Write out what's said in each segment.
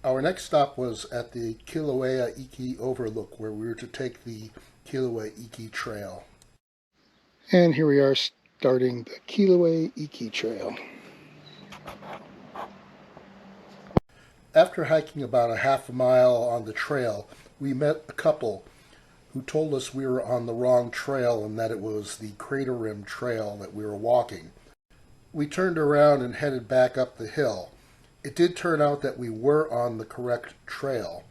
Our next stop was at the Kīlauea Iki Overlook, where we were to take the Kīlauea Iki Trail. And here we are starting the Kīlauea Iki Trail. After hiking about a half a mile on the trail, we met a couple who told us we were on the wrong trail and that it was the Crater Rim Trail that we were walking. We turned around and headed back up the hill. It did turn out that we were on the correct trail.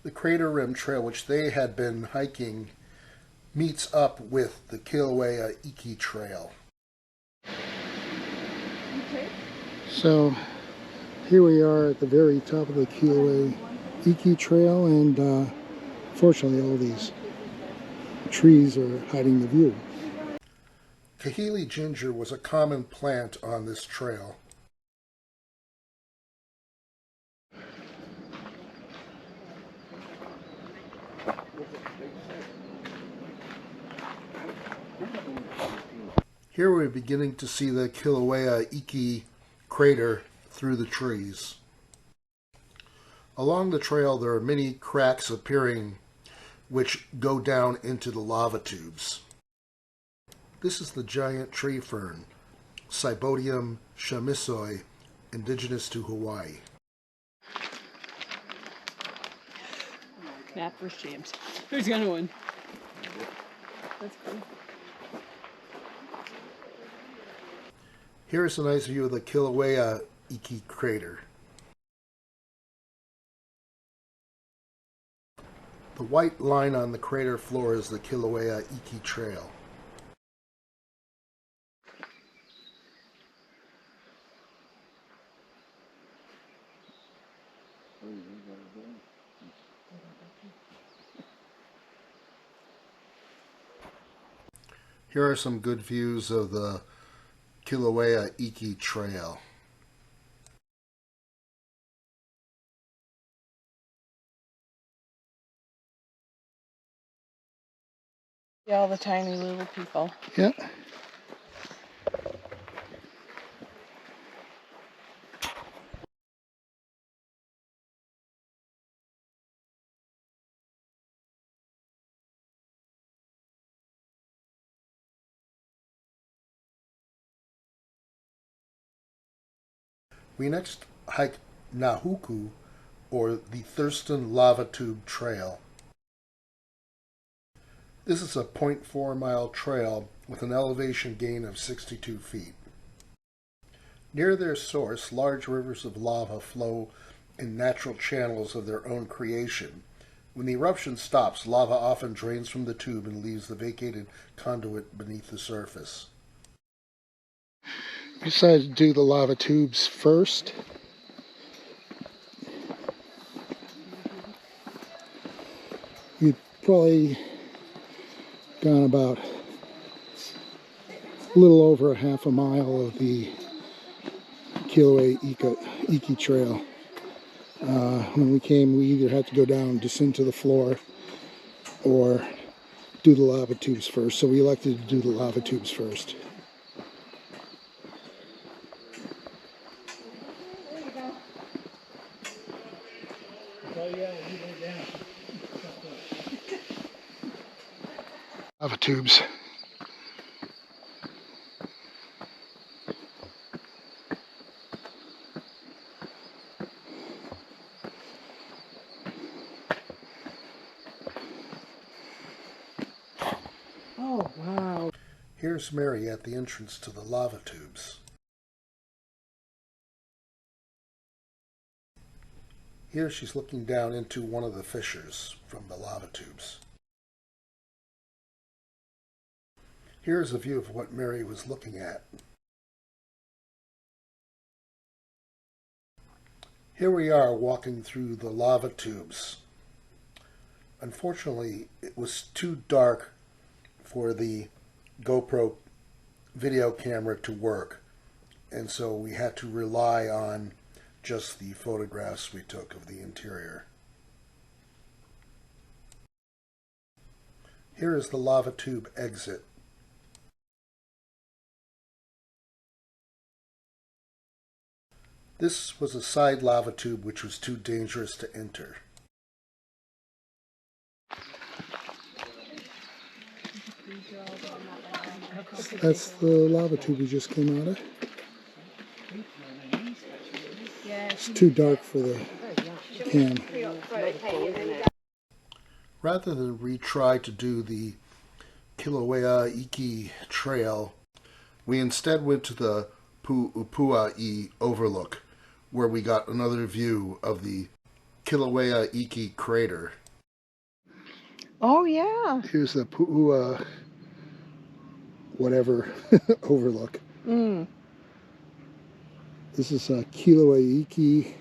The Crater Rim Trail, which they had been hiking, meets up with the Kīlauea Iki Trail. Okay. So here we are at the very top of the Kīlauea Iki Trail, and fortunately all these trees are hiding the view. Kahili ginger was a common plant on this trail. Here we're beginning to see the Kīlauea Iki crater through the trees. Along the trail there are many cracks appearing which go down into the lava tubes. This is the giant tree fern, Cybodium chamisoi, indigenous to Hawaii. Matt versus James. Who's gonna win? That's cool. Here's a nice view of the Kīlauea Iki crater. The white line on the crater floor is the Kīlauea Iki Trail. Here are some good views of the Kīlauea Iki Trail. Yeah, all the tiny little people. Yeah. We next hiked Nāhuku, or the Thurston Lava Tube Trail. This is a 0.4 mile trail with an elevation gain of 62 feet. Near their source, large rivers of lava flow in natural channels of their own creation. When the eruption stops, lava often drains from the tube and leaves the vacated conduit beneath the surface. We decided to do the lava tubes first. You'd probably gone about a little over a half a mile of the Kīlauea Iki Trail. When we came, we either had to go down, descend to the floor, or do the lava tubes first. So we elected to do the lava tubes first. Lava tubes. Oh, wow. Here's Mary at the entrance to the lava tubes. Here she's looking down into one of the fissures from the lava tubes. Here's a view of what Mary was looking at. Here we are walking through the lava tubes. Unfortunately, it was too dark for the GoPro video camera to work, and so we had to rely on just the photographs we took of the interior. Here is the lava tube exit. This was a side lava tube which was too dangerous to enter. That's the lava tube we just came out of. It's too dark for the cam. Rather than retry to do the Kīlauea trail, we instead went to the Puʻupuaʻi Overlook, where we got another view of the Kīlauea crater. Oh, yeah. Here's the Puʻupuaʻi whatever Overlook. This is Kīlauea.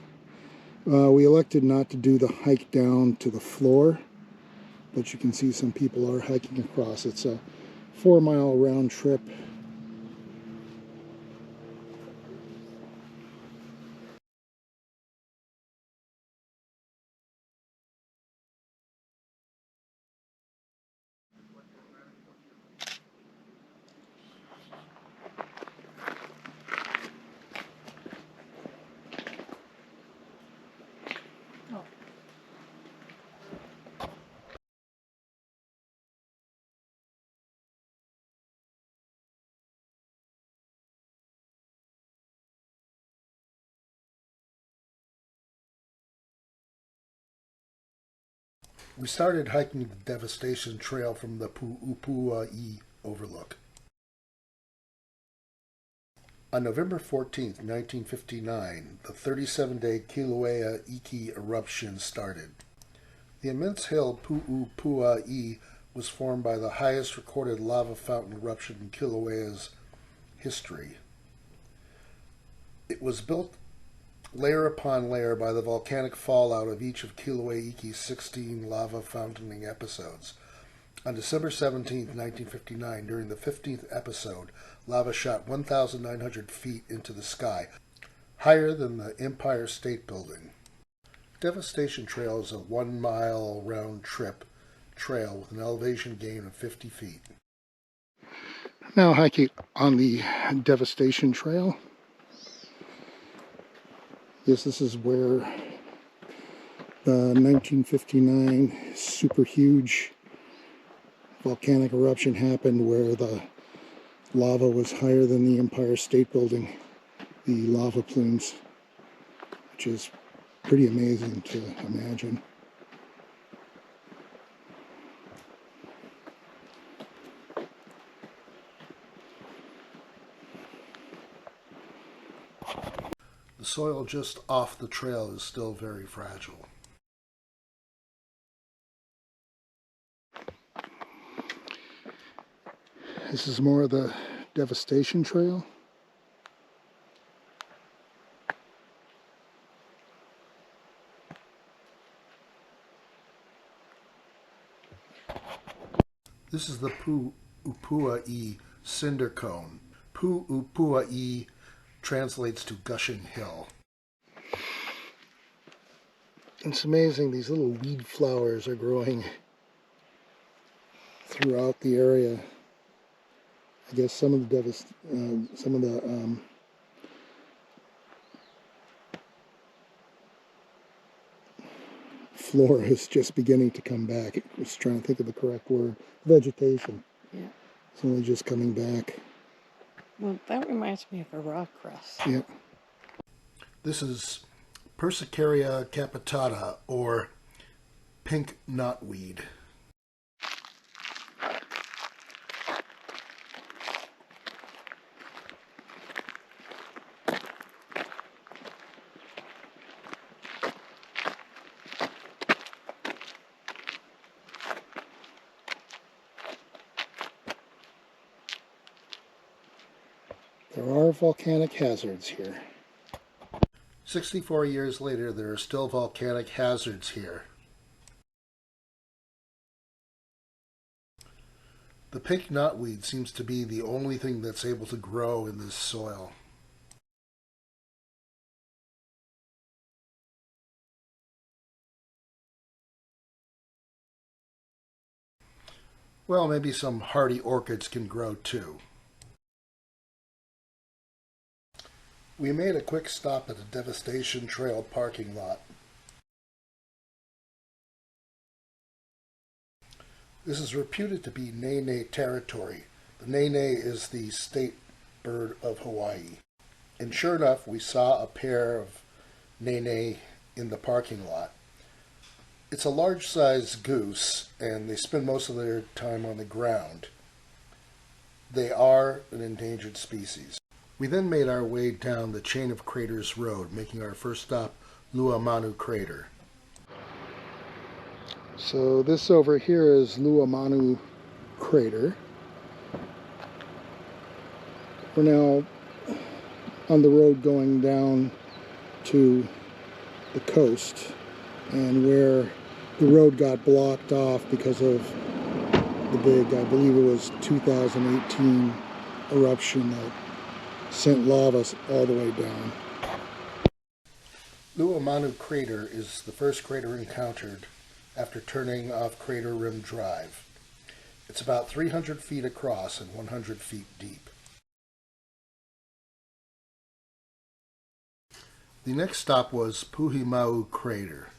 We elected not to do the hike down to the floor, but you can see some people are hiking across. It's a 4-mile round trip. We started hiking the Devastation trail from the Puʻupuaʻi Overlook. On November 14th, 1959, the 37-day Kīlauea eruption started. The immense hill Puʻupuaʻi was formed by the highest recorded lava fountain eruption in Kilauea's history. It was built layer upon layer by the volcanic fallout of each of Kīlauea's 16 lava fountaining episodes. On December 17, 1959, during the 15th episode, lava shot 1,900 feet into the sky, higher than the Empire State Building. Devastation Trail is a 1-mile round trip trail with an elevation gain of 50 feet. Now hiking on the Devastation Trail. Yes, this is where the 1959 super huge volcanic eruption happened, where the lava was higher than the Empire State Building, the lava plumes, which is pretty amazing to imagine. The soil just off the trail is still very fragile. This is more of the Devastation Trail. This is the Puʻupuaʻi cinder cone. Puʻupuaʻi translates to gushing hill. It's amazing, these little weed flowers are growing throughout the area. I guess some of the flora is just beginning to come back. I was trying to think of the correct word. Vegetation. Yeah. It's only just coming back. Well, that reminds me of a rock crust. Yeah. This is Persicaria capitata, or pink knotweed. There are volcanic hazards here. 64 years later, there are still volcanic hazards here. The pink knotweed seems to be the only thing that's able to grow in this soil. Well, maybe some hardy orchids can grow too. We made a quick stop at the Devastation Trail parking lot. This is reputed to be Nēnē territory. The Nēnē is the state bird of Hawaii. And sure enough, we saw a pair of Nēnē in the parking lot. It's a large-sized goose, and they spend most of their time on the ground. They are an endangered species. We then made our way down the Chain of Craters Road, making our first stop, Luamanu Crater. So this over here is Luamanu Crater. We're now on the road going down to the coast, and where the road got blocked off because of the big, I believe it was 2018 eruption that sent lava all the way down. Luamanu Crater is the first crater encountered after turning off Crater Rim Drive. It's about 300 feet across and 100 feet deep. The next stop was Puhimau Crater.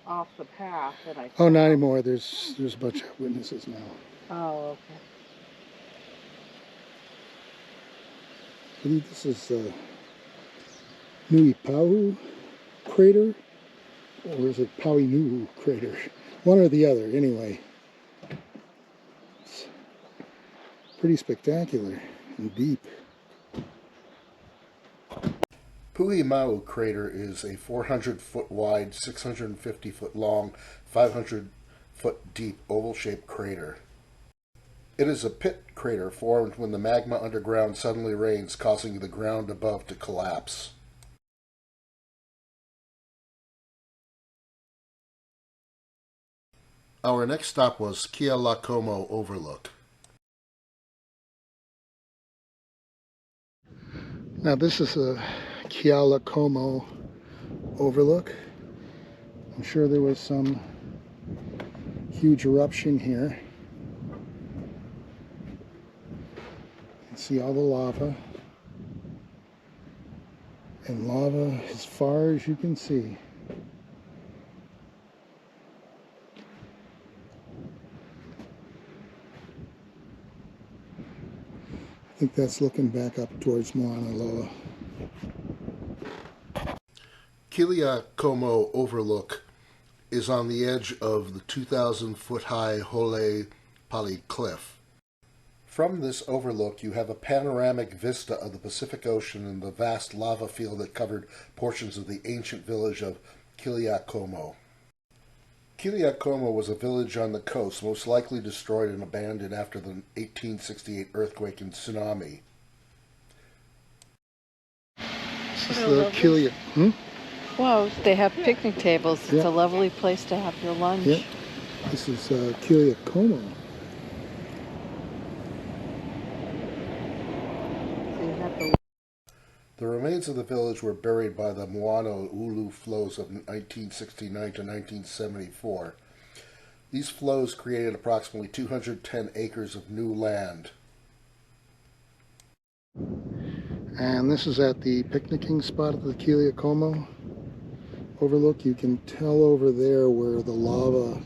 Off the path that I Oh, not anymore. There's a bunch of witnesses now. Oh, okay. I believe this is Nui Pau Crater, or is it Pauinu'u Crater? One or the other, anyway. It's pretty spectacular and deep. Puhimau Crater is a 400-foot wide, 650-foot long, 500-foot deep oval-shaped crater. It is a pit crater formed when the magma underground suddenly rains, causing the ground above to collapse. Our next stop was Kealakomo Overlook. Now this is a Kealakomo Overlook. I'm sure there was some huge eruption here. You can see all the lava. And lava as far as you can see. I think that's looking back up towards Mauna Loa. Kealakomo Overlook is on the edge of the 2,000-foot-high Hōlei cliff. From this overlook, you have a panoramic vista of the Pacific Ocean and the vast lava field that covered portions of the ancient village of Kealakomo. Kealakomo was a village on the coast, most likely destroyed and abandoned after the 1868 earthquake and tsunami. This is the Kealakomo. Wow, they have picnic tables. It's a lovely place to have your lunch. Yeah. This is Kealakomo. The remains of the village were buried by the Moana Ulu flows of 1969 to 1974. These flows created approximately 210 acres of new land. And this is at the picnicking spot of the Kealakomo Overlook. You can tell over there where the lava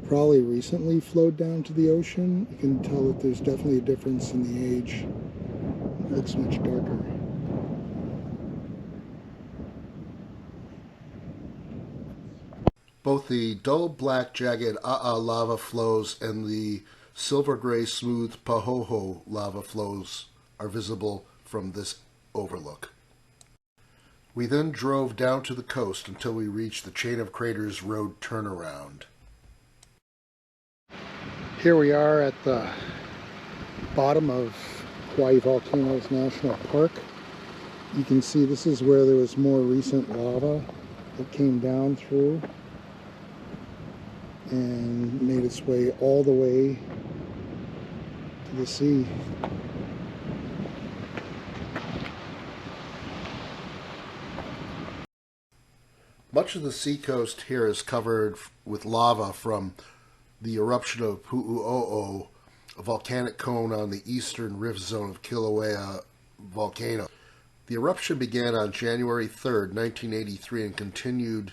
probably recently flowed down to the ocean. You can tell that there's definitely a difference in the age. It looks much darker. Both the dull black jagged A'a lava flows and the silver gray smooth Pahoho lava flows are visible from this overlook. We then drove down to the coast until we reached the Chain of Craters Road turnaround. Here we are at the bottom of Hawaii Volcanoes National Park. You can see this is where there was more recent lava that came down through and made its way all the way to the sea. Much of the seacoast here is covered with lava from the eruption of Puʻupuaʻi a volcanic cone on the eastern rift zone of Kīlauea volcano. The eruption began on January 3rd, 1983 and continued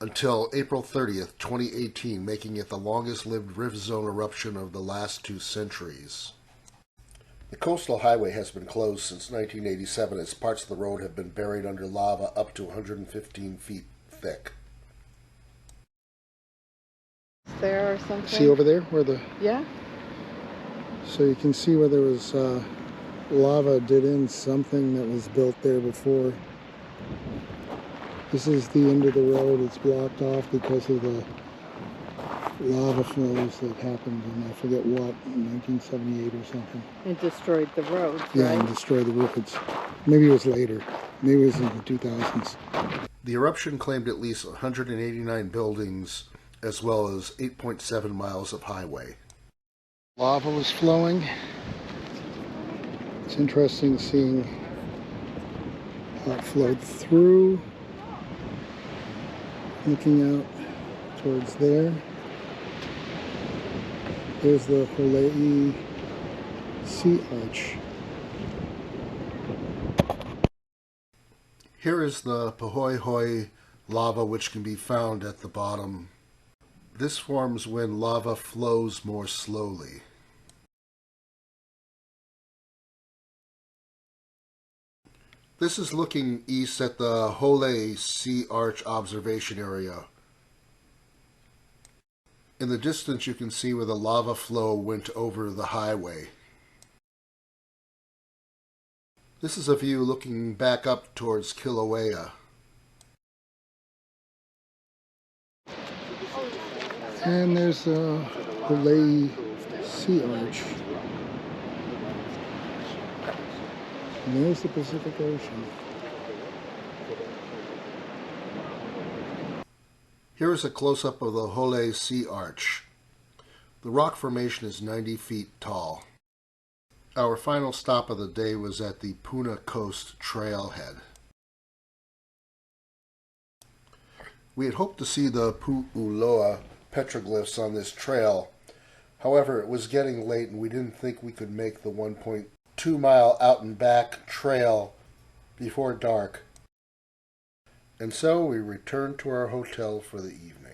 until April 30th, 2018, making it the longest-lived rift zone eruption of the last 2 centuries. The coastal highway has been closed since 1987 as parts of the road have been buried under lava up to 115 feet thick. There or something? See over there where the... Yeah. So you can see where there was lava did in something that was built there before. This is the end of the road. It's blocked off because of the lava flows that happened in I forget what, in 1978 or something. It destroyed the roads, Yeah, right? and destroyed the roads. Maybe it was later. Maybe it was in the 2000s. The eruption claimed at least 189 buildings as well as 8.7 miles of highway. Lava was flowing. It's interesting seeing how it flowed through. Looking out towards there. There's the Hōlei sea arch. Here is the Puhimau lava, which can be found at the bottom. This forms when lava flows more slowly. This is looking east at the Hōlei Sea Arch observation area. In the distance you can see where the lava flow went over the highway. This is a view looking back up towards Kīlauea. And there's the Hōlei sea arch. And there's the Pacific Ocean. Here is a close-up of the Hōlei Sea Arch. The rock formation is 90 feet tall. Our final stop of the day was at the Puna Coast Trailhead. We had hoped to see the Puʻupuaʻi petroglyphs on this trail. However, it was getting late and we didn't think we could make the 1.2-mile out and back trail before dark. And so we returned to our hotel for the evening.